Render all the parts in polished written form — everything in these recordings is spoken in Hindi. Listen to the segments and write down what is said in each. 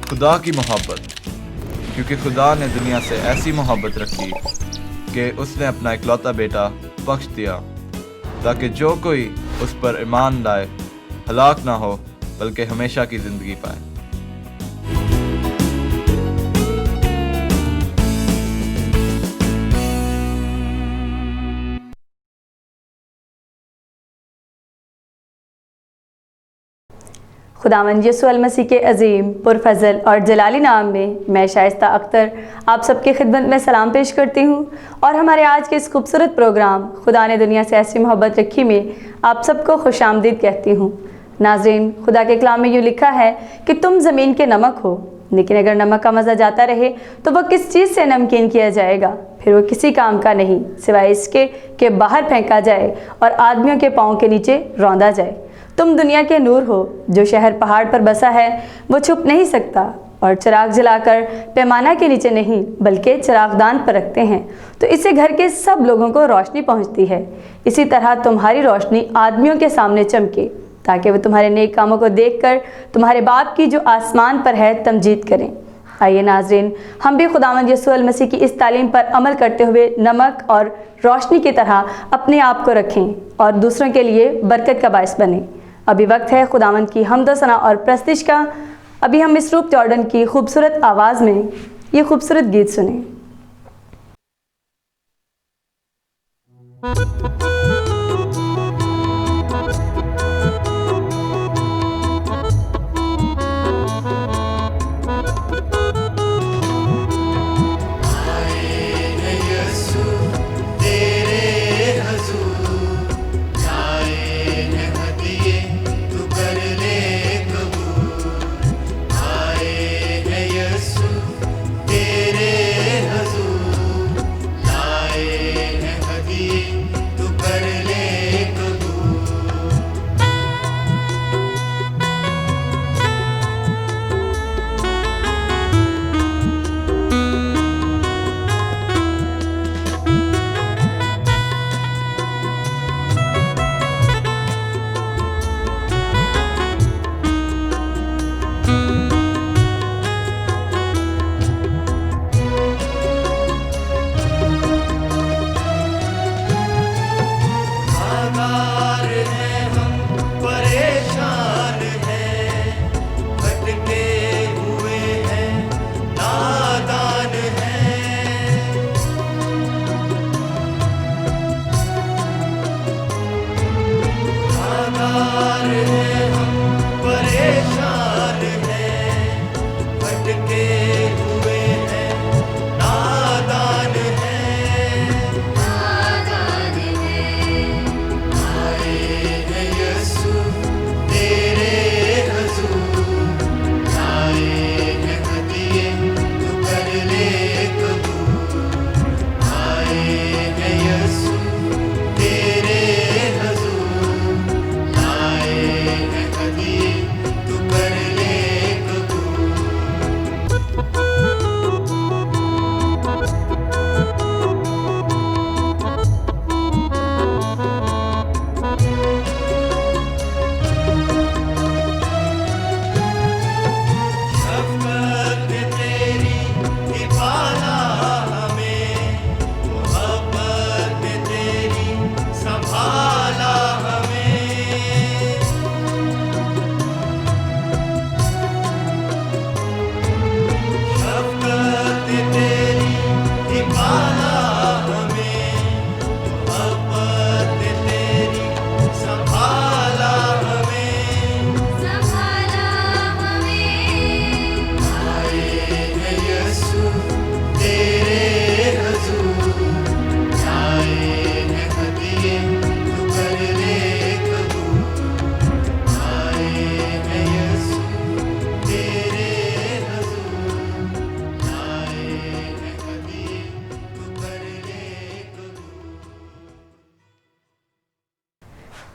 खुदा की मोहब्बत, क्योंकि खुदा ने दुनिया से ऐसी मोहब्बत रखी कि उसने अपना इकलौता बेटा बख्श दिया, ताकि जो कोई उस पर ईमान लाए हलाक ना हो बल्कि हमेशा की ज़िंदगी पाए। खुदावंद यीशु अल मसीह के अजीम पुरफज़ल और जलाली नाम में मैं शाइस्ता अख्तर आप सबकी खिदमत में सलाम पेश करती हूँ और हमारे आज के इस खूबसूरत प्रोग्राम खुदा ने दुनिया से ऐसी मोहब्बत रखी में आप सबको खुशामदीद कहती हूँ। नाज़रीन, खुदा के कलाम में यूँ लिखा है कि तुम ज़मीन के नमक हो, लेकिन अगर नमक का मज़ा जाता रहे तो वह किस चीज़ से नमकीन किया जाएगा? फिर वो किसी काम का नहीं सिवाय इसके कि बाहर फेंका जाए और आदमियों के पाँव के नीचे रौंदा जाए। तुम दुनिया के नूर हो। जो शहर पहाड़ पर बसा है वो छुप नहीं सकता और चिराग जलाकर पैमाना के नीचे नहीं बल्कि चिरागदान पर रखते हैं तो इससे घर के सब लोगों को रोशनी पहुंचती है। इसी तरह तुम्हारी रोशनी आदमियों के सामने चमके ताकि वे तुम्हारे नेक कामों को देखकर तुम्हारे बाप की जो आसमान पर है तमजीद करें। आइए नाज़रीन, हम भी खुदावंद यीशु अल मसीह की इस तालीम पर अमल करते हुए नमक और रोशनी की तरह अपने आप को रखें और दूसरों के लिए बरकत का बायस बने। अभी वक्त है खुदावंद की हम्द सना और प्रस्तिश का। अभी हम मिस रूप जॉर्डन की खूबसूरत आवाज़ में ये खूबसूरत गीत सुने।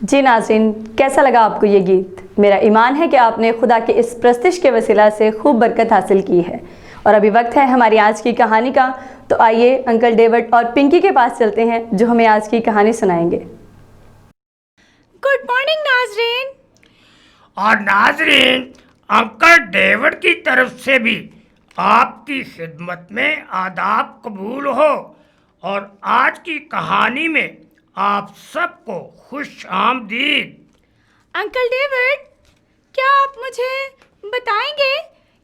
जी नाज़रीन, कैसा लगा आपको ये गीत? मेरा ईमान है कि आपने खुदा के इस प्रस्तिश के वसीला से खूब बरकत हासिल की है। और अभी वक्त है हमारी आज की कहानी का, तो आइए अंकल डेविड और पिंकी के पास चलते हैं जो हमें आज की कहानी सुनाएंगे। गुड मॉर्निंग नाज़रीन। और नाज़रीन, अंकल डेविड की तरफ से भी आपकी खिदमत में आदाब कबूल हो और आज की कहानी में आप सबको खुश आमदीद। अंकल डेविड, क्या आप मुझे बताएंगे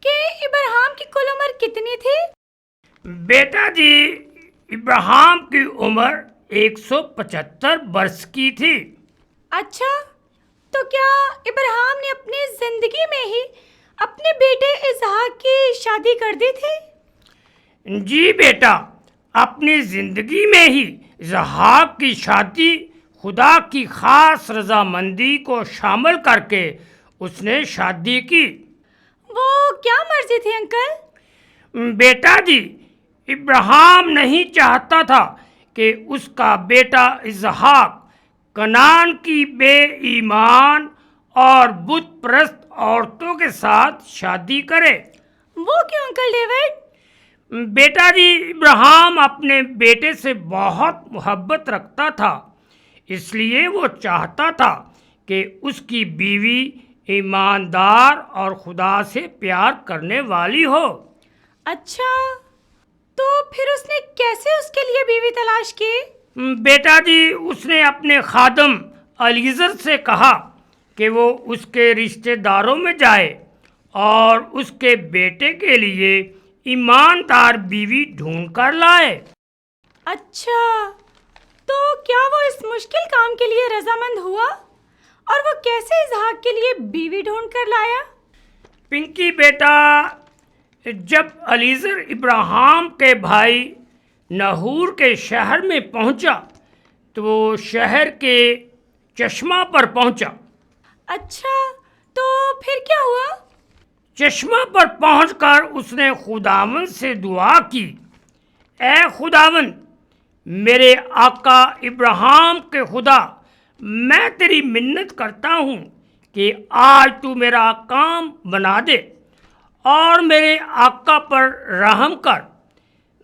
कि इब्राहिम की कुल उम्र कितनी थी? बेटा जी, इब्राहिम की उम्र 175 वर्ष की थी। अच्छा, तो क्या इब्राहिम ने अपनी जिंदगी में ही अपने बेटे इसहाक की शादी कर दी थी? जी बेटा, अपनी जिंदगी में ही इसहाक की शादी खुदा की खास रजामंदी को शामिल करके उसने शादी की। वो क्या मर्जी थी अंकल? बेटा जी, इब्राहिम नहीं चाहता था कि उसका बेटा इसहाक कनान की बेईमान और बुत परस्त औरतों के साथ शादी करे। वो क्यों अंकल डेविड? बेटा जी, इब्राहिम अपने बेटे से बहुत मोहब्बत रखता था, इसलिए वो चाहता था कि उसकी बीवी ईमानदार और खुदा से प्यार करने वाली हो। अच्छा, तो फिर उसने कैसे उसके लिए बीवी तलाश की? बेटा जी, उसने अपने खादम अलीजर से कहा कि वो उसके रिश्तेदारों में जाए और उसके बेटे के लिए ईमानदार बीवी ढूंढ कर लाए। अच्छा, तो क्या वो इस मुश्किल काम के लिए रजामंद हुआ? और वो कैसे इसहाक के लिए बीवी ढूंढ कर लाया? पिंकी बेटा, जब अलीजर इब्राहिम के भाई नहूर के शहर में पहुंचा तो वो शहर के चश्मा पर पहुंचा। अच्छा, तो फिर क्या हुआ? चश्मा पर पहुंचकर उसने खुदावन से दुआ की, ए खुदावन, मेरे आका इब्राहिम के खुदा, मैं तेरी मिन्नत करता हूँ कि आज तू मेरा काम बना दे और मेरे आका पर रहम कर।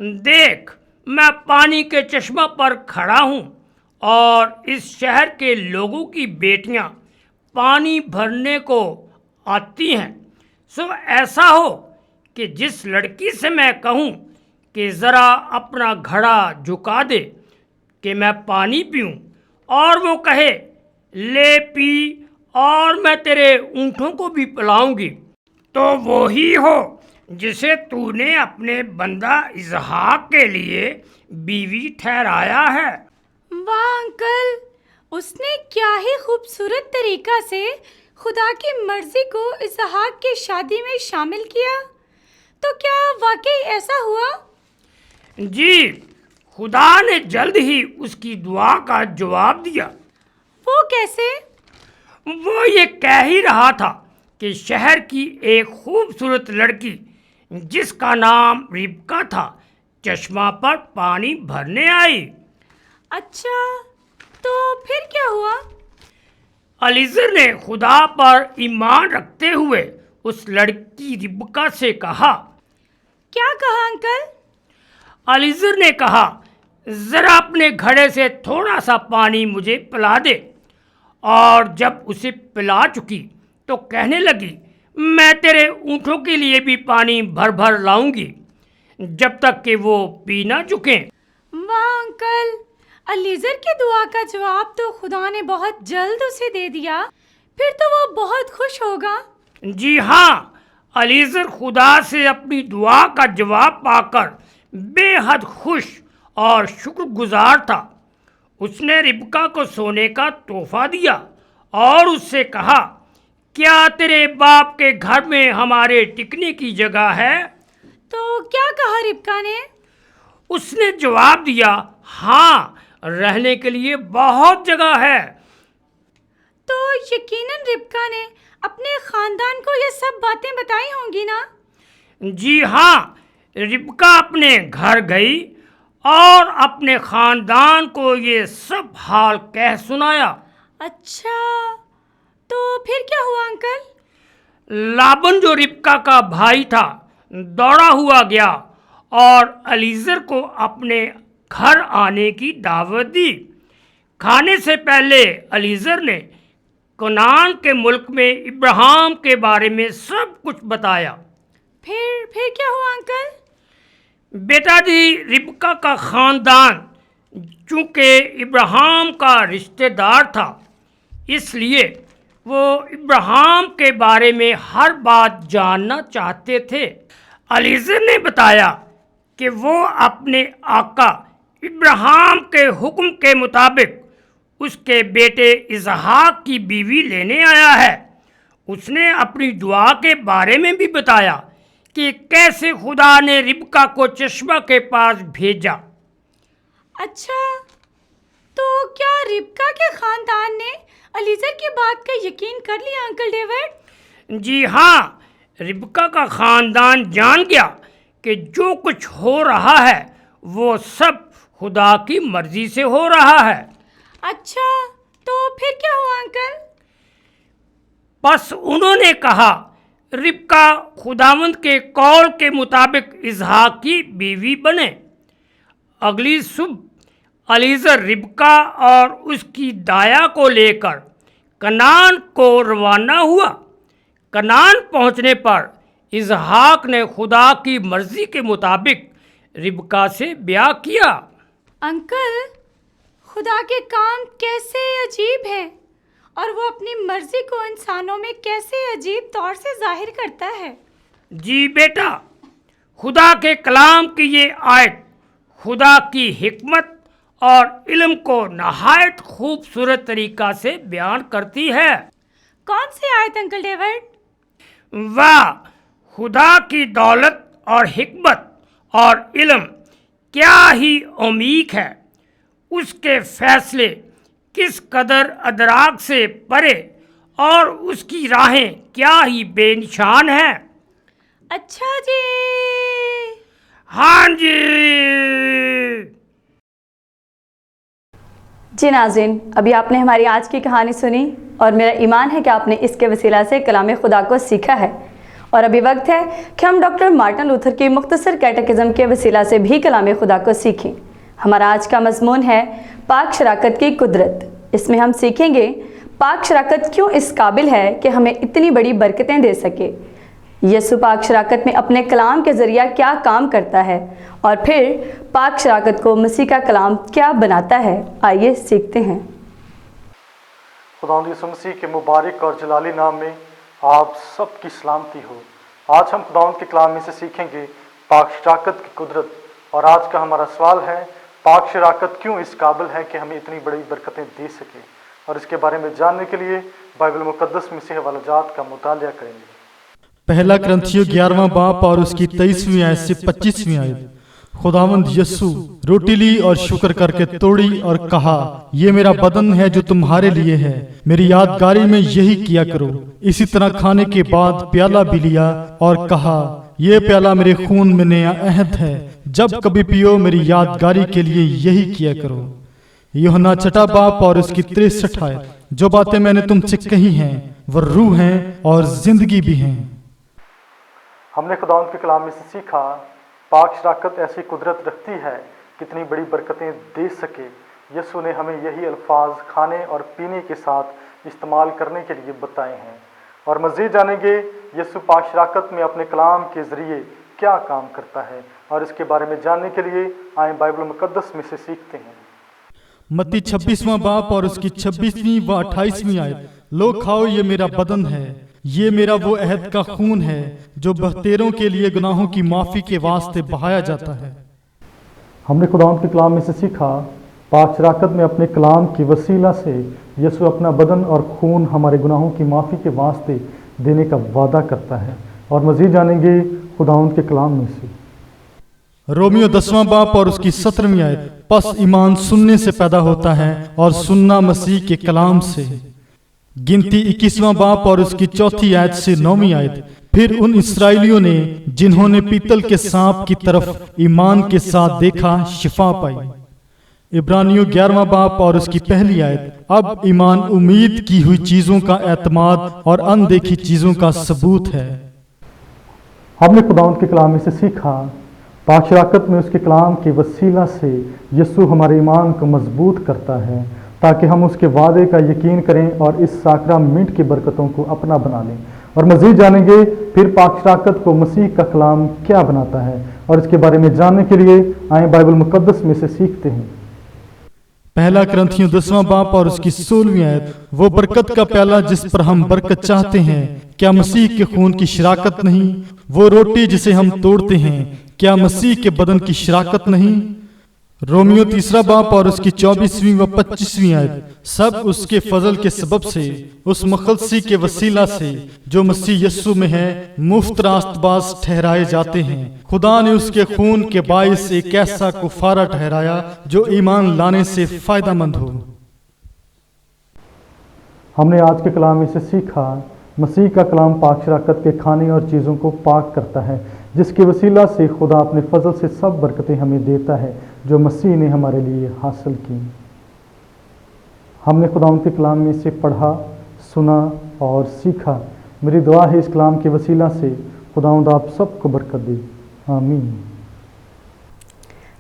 देख, मैं पानी के चश्मा पर खड़ा हूँ और इस शहर के लोगों की बेटियाँ पानी भरने को आती हैं। सो ऐसा हो कि जिस लड़की से मैं कहूँ कि ज़रा अपना घड़ा झुका दे कि मैं पानी पीऊँ, और वो कहे ले पी और मैं तेरे ऊँटों को भी पिलाऊंगी, तो वो ही हो जिसे तूने अपने बंदा इसहाक के लिए बीवी ठहराया है। वाह अंकल, उसने क्या ही खूबसूरत तरीका से खुदा की मर्जी को इसहाक की शादी में शामिल किया। तो क्या वाकई ऐसा हुआ? जी, खुदा ने जल्द ही उसकी दुआ का जवाब दिया। वो कैसे? वो ये कह ही रहा था कि शहर की एक खूबसूरत लड़की जिसका नाम रिबका था चश्मा पर पानी भरने आई। अच्छा, तो फिर क्या हुआ? अलीजर ने खुदा पर ईमान रखते हुए उस लड़की रिबका से कहा। क्या कहा अंकल? अलीजर ने कहा, ज़रा अपने घड़े से थोड़ा सा पानी मुझे पिला दे। और जब उसे पिला चुकी तो कहने लगी, मैं तेरे ऊँटों के लिए भी पानी भर भर लाऊंगी जब तक कि वो पी ना चुकें। वाह अंकल, अलीजर की दुआ का जवाब तो खुदा ने बहुत जल्द उसे दे दिया। फिर तो वो बहुत खुश होगा। जी हाँ, अलीजर खुदा से अपनी दुआ का जवाब पाकर बेहद खुश और शुक्रगुजार था। उसने रिबका को सोने का तोहफा दिया और उससे कहा, क्या तेरे बाप के घर में हमारे टिकने की जगह है? तो क्या कहा रिबका ने? उसने जवाब दिया, हाँ, रहने के लिए बहुत जगह है। तो यकीनन रिबका ने अपने खानदान को ये सब बातें बताई होंगी ना? जी हाँ, रिबका अपने घर गई और अपने खानदान को ये सब हाल कह सुनाया। अच्छा, तो फिर क्या हुआ अंकल? लाबन जो रिबका का भाई था दौड़ा हुआ गया और अलीजर को अपने घर आने की दावत दी। खाने से पहले अलीजर ने कनान के मुल्क में इब्राहिम के बारे में सब कुछ बताया। फिर क्या हुआ अंकल? बेटा जी, रिबका का ख़ानदान चूँकि इब्राहिम का रिश्तेदार था, इसलिए वो इब्राहिम के बारे में हर बात जानना चाहते थे। अलीज़र ने बताया कि वो अपने आका इब्राहिम के हुक्म के मुताबिक उसके बेटे इसहाक की बीवी लेने आया है। उसने अपनी दुआ के बारे में भी बताया कि कैसे खुदा ने रिबका को चश्मा के पास भेजा। अच्छा, तो क्या रिबका के खानदान ने अलीज़र की बात का यकीन कर लिया अंकल डेविड? जी हाँ, रिबका का ख़ानदान जान गया कि जो कुछ हो रहा है वो सब खुदा की मर्ज़ी से हो रहा है। अच्छा, तो फिर क्या हुआ अंकल? बस उन्होंने कहा रिबका खुदावंद के कौल के मुताबिक इसहाक की बीवी बने। अगली सुबह अलीज़र रिबका और उसकी दाया को लेकर कनान को रवाना हुआ। कनान पहुंचने पर इसहाक ने खुदा की मर्ज़ी के मुताबिक रिबका से ब्याह किया। अंकल, खुदा के काम कैसे अजीब है और वो अपनी मर्जी को इंसानों में कैसे अजीब तौर से जाहिर करता है। जी बेटा, खुदा के कलाम की ये आयत खुदा की हिकमत और इल्म को नहायत खूबसूरत तरीक़ा से बयान करती है। कौन सी आयत अंकल डेविड? वाह, खुदा की दौलत और हिकमत और इल्म क्या ही अमीक है। उसके फैसले किस कदर अदराक से परे और उसकी राहें क्या ही बेनिशान हैं। अच्छा जी। हाँ जी। जी नाज़रीन, अभी आपने हमारी आज की कहानी सुनी और मेरा ईमान है कि आपने इसके वसीला से कलाम खुदा को सीखा है। और अभी वक्त है कि हम डॉक्टर मार्टिन लूथर की मुख्तसर कैटेकिज़्म के वसीला से भी कलाम खुदा को सीखें। हमारा आज का मज़मून है पाक शराकत की कुदरत। इसमें हम सीखेंगे पाक शराकत क्यों इस काबिल है कि हमें इतनी बड़ी बरकतें दे सके। यसु पाक शराकत में अपने कलाम के ज़रिए क्या काम करता है और फिर पाक शराकत को मसीह का कलाम क्या बनाता है। आइए सीखते हैं। खुदावंद यीशु मसीह के मुबारक और जलाली नाम में आप सबकी सलामती हो। आज हम खुदावंद के कलाम में से सीखेंगे पाक शराकत की कुदरत। और आज का हमारा सवाल है, पाक शराकत क्यों इस काबिल है कि हमें इतनी बड़ी बरकतें दे सके। और इसके बारे में जानने के लिए बाइबल मुकद्दस में से हवालाजात का मुतालिया करेंगे। पहला क्रंथियों 11वां बाप और उसकी 23वीं आयत से 25वीं आयत। खुदावंद यस्सु रोटी ली और शुक्र करके तोड़ी और कहा, ये मेरा बदन है जो तुम्हारे लिए है, मेरी यादगारी में यही किया करो। इसी तरह खाने के बाद प्याला भी लिया और कहा, ये प्याला मेरे खून में नया अहद है, जब कभी पियो मेरी यादगारी के लिए यही किया करो। यूहन्ना 6 बाप और उसकी 63 आयत। जो बातें मैंने तुमसे कही हैं वह रूह हैं और जिंदगी भी हैं। हमने खुदावंद के कलाम में से सीखा पाक शराकत ऐसी कुदरत रखती है कितनी बड़ी बरकतें दे सके। यीशु ने हमें यही अल्फाज खाने और पीने के साथ इस्तेमाल करने के लिए बताए हैं। और मज़ीद जानेंगे यीशु पाक शराकत में अपने कलाम के ज़रिए क्या काम करता है। और इसके बारे में जानने के लिए आए बाइबल मुकद्दस में से सीखते हैं। मत्ती 26वां बाप और उसकी 26वीं व 28वीं आयत। लो खाओ, ये मेरा बदन है, ये मेरा वो अहद का खून है जो बहतेरों के लिए गुनाहों की माफ़ी के वास्ते बहाया जाता है। हमने खुदावंद के कलाम में से सीखा पाक शराकत में अपने कलाम की वसीला से यीशु अपना बदन और खून हमारे गुनाहों की माफ़ी के वास्ते देने का वादा करता है। और मज़ीद जानेंगे खुदावंद के कलाम में से। रोमियो 10वां बाप और उसकी 17वीं आयत। पस ईमान सुनने से पैदा होता है और सुनना मसीह के कलाम से। गिनती 21वां बाप और उसकी 4थी आयत से 9वीं आयत। फिर उन इस्राएलियों ने जिन्होंने पीतल के सांप की तरफ ईमान के साथ देखा शिफा पाई। इब्रानियों 11वां बाप और उसकी पहली आयत। अब ईमान उम्मीद की हुई चीजों का एतमाद और अनदेखी चीजों का सबूत है। हमने खुदावंद के कलाम में से सीखा पाक शराकत में उसके कलाम के वसीला से यीशु हमारे ईमान को मजबूत करता है ताकि हम उसके वादे का यकीन करें और इस साक्रामेंट की बरकतों को अपना बना लें। और मज़ीद जानेंगे फिर पाक शराकत को मसीह का कलाम क्या बनाता है, और इसके बारे में जानने के लिए आए बाइबल मुकद्दस में से सीखते हैं। पहला करंथियों 10वां बाब और उसकी 16वीं आयत। वो बरकत का प्याला जिस पर हम बरकत चाहते हैं, क्या मसीह के खून की शराकत नहीं? वो रोटी जिसे हम तोड़ते हैं, क्या मसीह के बदन की शराकत नहीं? रोमियो 3 बाब और उसकी 24वीं व 25वीं आयत। सब उसके फजल के सबब से, उस मुखलसी के वसीला से जो मसीह यस्सु में है, मुफ्त रास्तबाज ठहराए जाते हैं। खुदा ने उसके खून के बाइस एक ऐसा कुफारा ठहराया जो ईमान लाने से फायदामंद हो। हमने आज के कलाम में से सीखा, मसीह का कलाम पाक शराकत के खाने और चीज़ों को पाक करता है, जिसके वसीला से खुदा अपने फजल से सब बरकतें हमें देता है जो मसीह ने हमारे लिए हासिल की। हमने खुदा के कलाम में से पढ़ा, सुना और सीखा। मेरी दुआ है इस कलाम के वसीला से खुदावंद आप सबको बरकत दे। आमीन।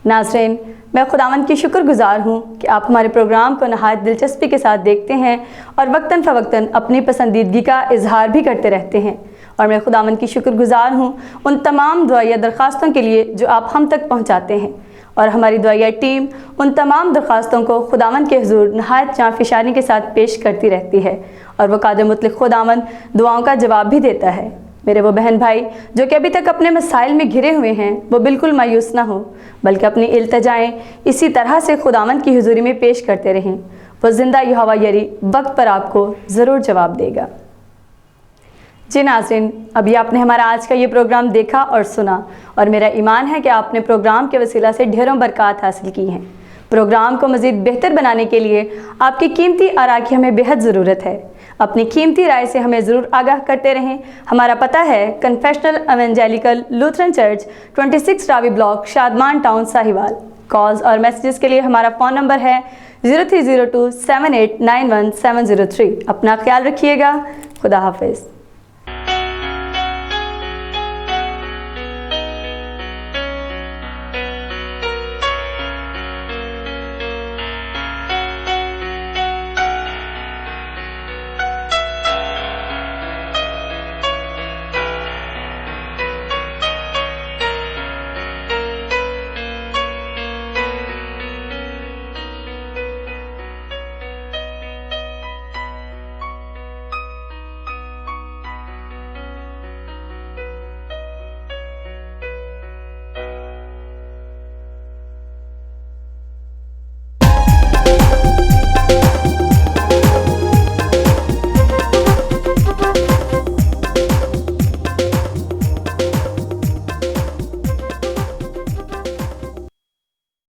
नाज़रीन, मैं खुदावंद की शुक्रगुजार हूँ कि आप हमारे प्रोग्राम को नहायत दिलचस्पी के साथ देखते हैं और वक्तन फ़वक्तन अपनी पसंदीदगी का इजहार भी करते रहते हैं। और मैं खुदावंद की शुक्रगुजार हूँ उन तमाम दुआया दरख्वास्तों के लिए जो आप हम तक पहुँचाते हैं, और हमारी दुआया टीम उन तमाम दरख्वास्तों को खुदावंद के हुजूर नहायत जाँफिशानी के साथ पेश करती रहती है, और वह कादिर मुतलक खुदावंद दुआओं का जवाब भी देता है। मेरे वो बहन भाई जो कि अभी तक अपने मसाइल में घिरे हुए हैं, वो बिल्कुल मायूस ना हो, बल्कि अपनी इल्तजाएँ इसी तरह से खुदावंद की हुजूरी में पेश करते रहें। वो जिंदा यहोवा यरी वक्त पर आपको ज़रूर जवाब देगा। जी नाज़रीन, अभी आपने हमारा आज का ये प्रोग्राम देखा और सुना, और मेरा ईमान है कि आपने प्रोग्राम के वसीला से ढेरों बरकत हासिल की हैं। प्रोग्राम को मज़ीद बेहतर बनाने के लिए आपकी कीमती आरा की हमें बेहद ज़रूरत है। अपनी कीमती राय से हमें ज़रूर आगाह करते रहें। हमारा पता है confessional evangelical Lutheran church 26 Ravi block, Shadman town, Sahiwal. Calls और मैसेजेस के लिए हमारा फ़ोन नंबर है 0302 7891 703। अपना ख्याल रखिएगा। खुदा हाफिज़।